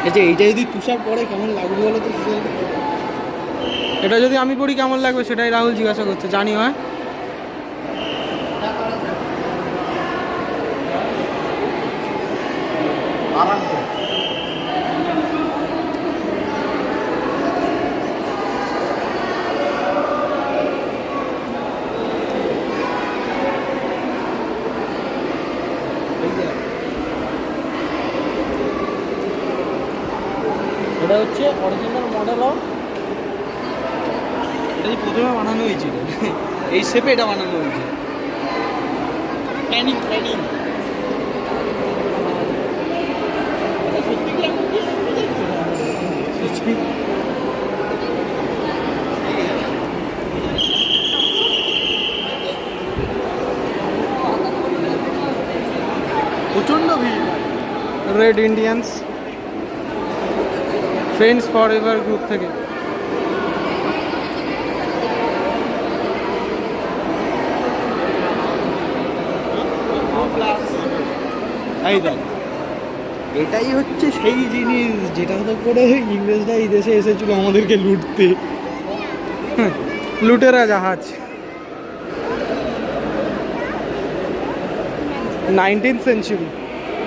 আচ্ছা এইটা যদি তুষার পরে কেমন লাগবে বলো তো? এটা যদি আমি পড়ি কেমন লাগবে সেটাই রাহুল জিজ্ঞাসা করছে, জানি হয়। এটা হচ্ছে অরিজিনাল মডেল অফ, এটা যে প্রথমে বানানো হয়েছিল এই শেপে এটা বানানো হয়েছে। প্ল্যানিং প্রচণ্ড ভিড়। Red Indians friends for ever group থেকে। এই দেখ, এটাই হচ্ছে সেই জিনিস যেটাতে করে ইংরেজরা এই দেশে এসেছিল আমাদেরকে লুটতে। লুটেরা জাহাজ। 19th century.